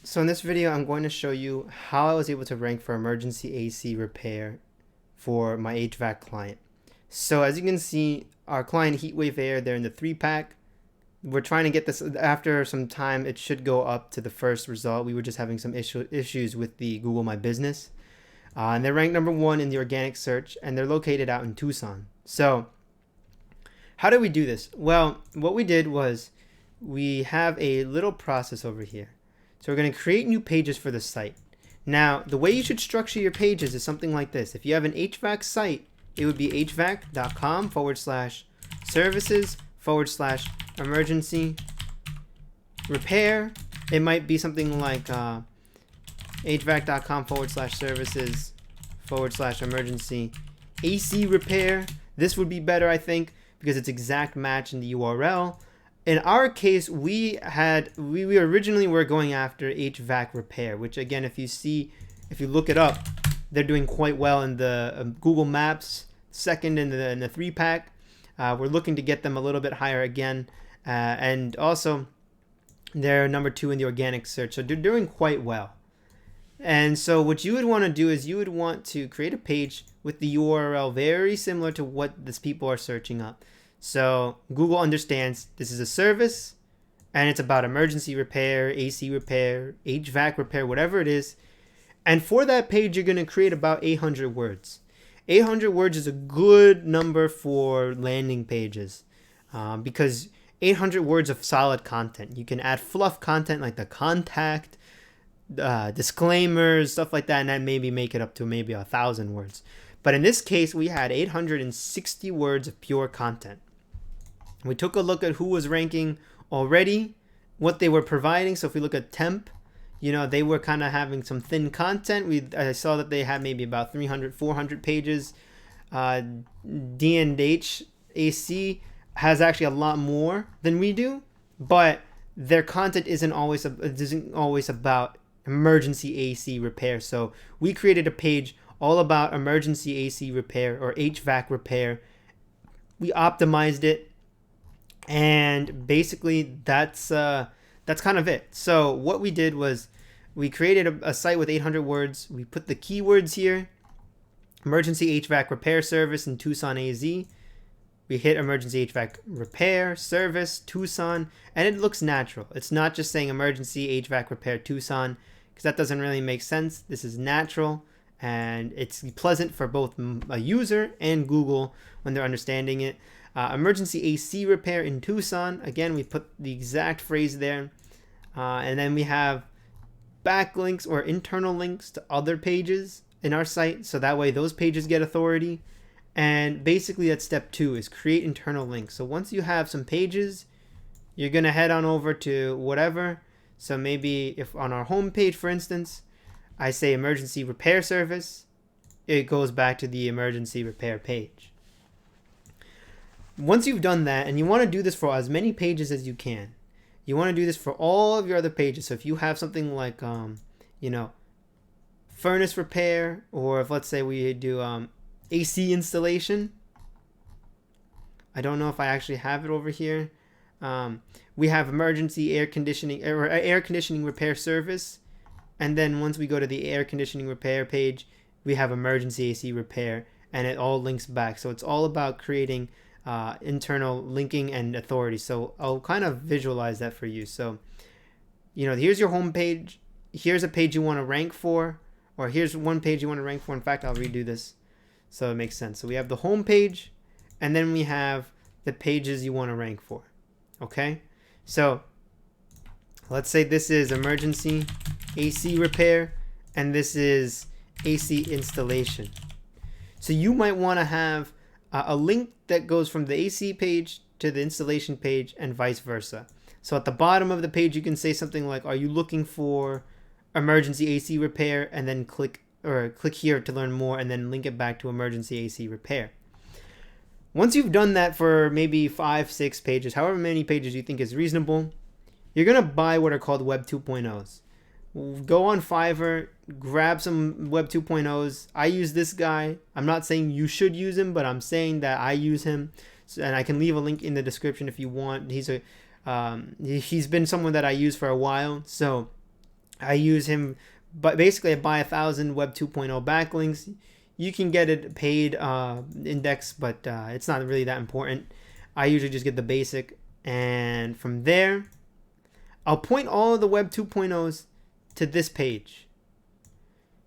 So in this video, I'm going to show you how I was able to rank for emergency AC repair for my HVAC client. So as you can see, our client Heatwave Air, they're in the 3-pack. We're trying to get this, after some time, it should go up to the first result. We were just having some issues with the Google My Business. And they're ranked number 1 in the organic search, and they're located out in Tucson. So how did we do this? Well, what we did was we have a little process over here. So we're going to create new pages for the site. Now, the way you should structure your pages is something like this. If you have an HVAC site, it would be hvac.com/services/emergency repair. It might be something like hvac.com/services/emergency AC repair. This would be better, I think, because it's exact match in the URL. In our case, we originally were going after HVAC repair, which again, if you look it up, they're doing quite well in the Google Maps, second in the 3-pack. We're looking to get them a little bit higher again, and also they're number 2 in the organic search, so they're doing quite well. And so what you would want to do is you would want to create a page with the URL very similar to what these people are searching up. So Google understands this is a service and it's about emergency repair, AC repair, HVAC repair, whatever it is. And for that page, you're going to create about 800 words. 800 words is a good number for landing pages because 800 words of solid content. You can add fluff content like the contact, disclaimers, stuff like that, and then maybe make it up to maybe 1,000 words. But in this case, we had 860 words of pure content. We took a look at who was ranking already, what they were providing. So if we look at temp, they were kind of having some thin content. I saw that they had maybe about 300, 400 pages. D&H AC has actually a lot more than we do, but their content isn't always about emergency AC repair. So we created a page all about emergency AC repair or HVAC repair. We optimized it, and basically that's kind of it. So what we did was we created a site with 800 words. We put the keywords here: emergency HVAC repair service in Tucson, AZ. We hit emergency HVAC repair service Tucson, and it looks natural. It's not just saying emergency HVAC repair Tucson, because that doesn't really make sense. This is natural, and it's pleasant for both a user and Google when they're understanding it. Emergency AC repair in Tucson. Again, we put the exact phrase there. And then we have backlinks or internal links to other pages in our site, so that way those pages get authority. And basically that's step 2, is create internal links. So once you have some pages, you're going to head on over to whatever. So maybe if on our home page, for instance, I say emergency repair service, it goes back to the emergency repair page. Once you've done that, and you want to do this for as many pages as you can, you want to do this for all of your other pages. So if you have something like, furnace repair, or if let's say we do AC installation. I don't know if I actually have it over here. We have emergency air conditioning or air conditioning repair service. And then once we go to the air conditioning repair page, we have emergency AC repair, and it all links back. So it's all about creating internal linking and authority. So I'll kind of visualize that for you. So, here's your home page. Here's a page you want to rank for, or here's one page you want to rank for. In fact, I'll redo this so it makes sense. So we have the home page, and then we have the pages you want to rank for. Okay? So let's say this is emergency AC repair, and this is AC installation. So you might want to have a link that goes from the AC page to the installation page and vice versa. So at the bottom of the page, you can say something like, are you looking for emergency AC repair? And then click here to learn more, and then link it back to emergency AC repair. Once you've done that for maybe 5, 6 pages, however many pages you think is reasonable, you're going to buy what are called Web 2.0s. Go on Fiverr, grab some Web 2.0s. I use this guy. I'm not saying you should use him, but I'm saying that I use him. And I can leave a link in the description if you want. He's been someone that I use for a while. So I use him, but basically I buy 1,000 Web 2.0 backlinks. You can get it paid index, but it's not really that important. I usually just get the basic, and from there, I'll point all of the Web 2.0s to this page.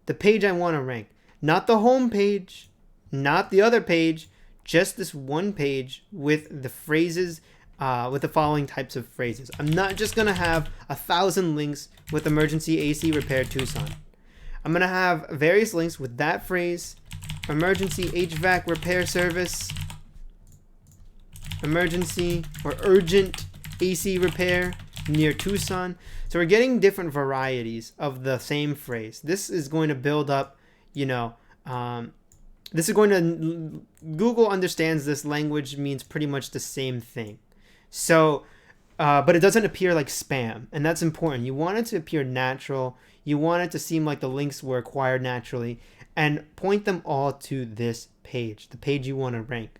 The page I want to rank. Not the home page, not the other page, just this one page with the phrases, with the following types of phrases. I'm not just going to have 1,000 links with emergency AC repair Tucson. I'm going to have various links with that phrase, emergency HVAC repair service, emergency or urgent AC repair near Tucson. So we're getting different varieties of the same phrase. This is going to build up, this is going to, Google understands this language means pretty much the same thing. So, but it doesn't appear like spam, and that's important. You want it to appear natural. You want it to seem like the links were acquired naturally, and point them all to this page, the page you want to rank.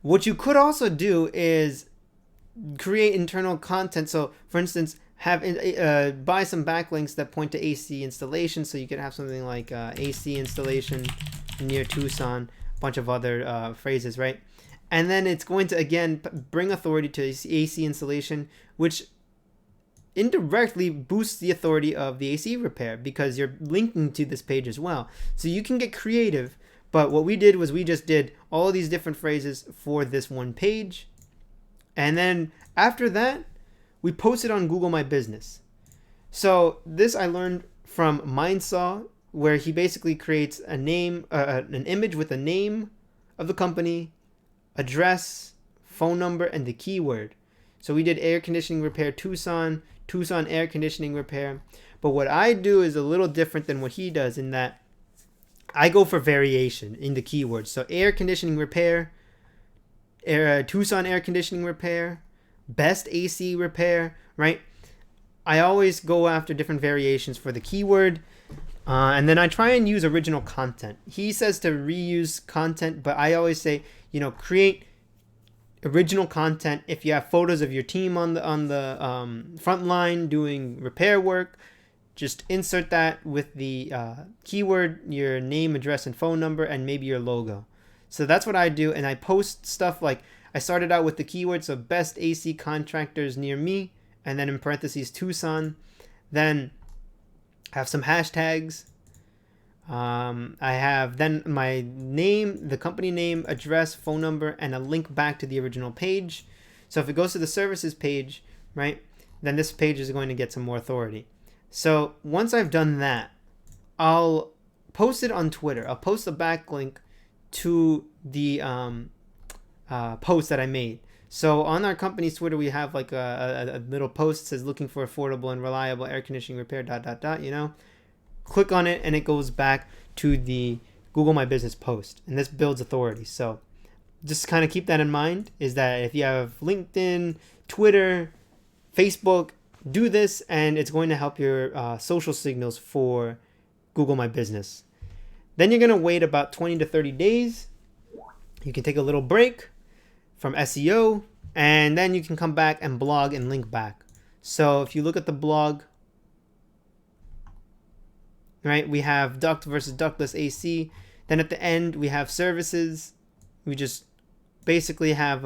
What you could also do is create internal content. So, for instance, have buy some backlinks that point to AC installation. So you could have something like AC installation near Tucson, a bunch of other phrases, right? And then it's going to, again, bring authority to AC installation, which indirectly boosts the authority of the AC repair because you're linking to this page as well. So you can get creative, but what we did was we just did all of these different phrases for this one page. And then after that, we posted on Google My Business. So this I learned from Mindsaw, where he basically creates a name, an image with the name of the company, address, phone number, and the keyword. So we did air conditioning repair Tucson, Tucson air conditioning repair. But what I do is a little different than what he does in that I go for variation in the keywords. So air conditioning repair, Tucson air conditioning repair, best AC repair, right? I always go after different variations for the keyword. And then I try and use original content. He says to reuse content, but I always say, create original content. If you have photos of your team on the front line doing repair work, just insert that with the keyword, your name, address, and phone number, and maybe your logo. So that's what I do, and I post stuff like I started out with the keyword, so best AC contractors near me, and then in parentheses Tucson. Then have some hashtags. I have then my name, the company name, address, phone number, and a link back to the original page. So if it goes to the services page, right, then this page is going to get some more authority. So once I've done that, I'll post it on Twitter. I'll post a backlink to the post that I made. So on our company's Twitter, we have like a little post that says looking for affordable and reliable air conditioning repair, ... Click on it and it goes back to the Google My Business post, and this builds authority. So just kind of keep that in mind, is that if you have LinkedIn, Twitter, Facebook, do this, and it's going to help your social signals for Google My Business. Then you're going to wait about 20 to 30 days. You can take a little break from SEO, and then you can come back and blog and link back. So if you look at the blog, right, we have duct versus ductless AC. Then at the end, we have services. We just basically have,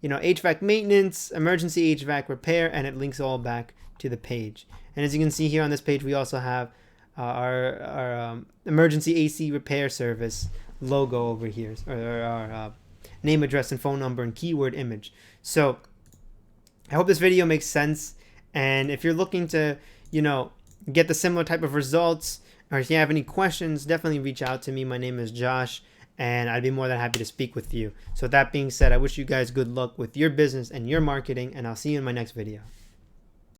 HVAC maintenance, emergency HVAC repair, and it links all back to the page. And as you can see here on this page, we also have our emergency AC repair service logo over here, or our name, address, and phone number and keyword image. So I hope this video makes sense. And if you're looking to, get the similar type of results, or if you have any questions, definitely reach out to me. My name is Josh, and I'd be more than happy to speak with you. So with that being said, I wish you guys good luck with your business and your marketing, and I'll see you in my next video.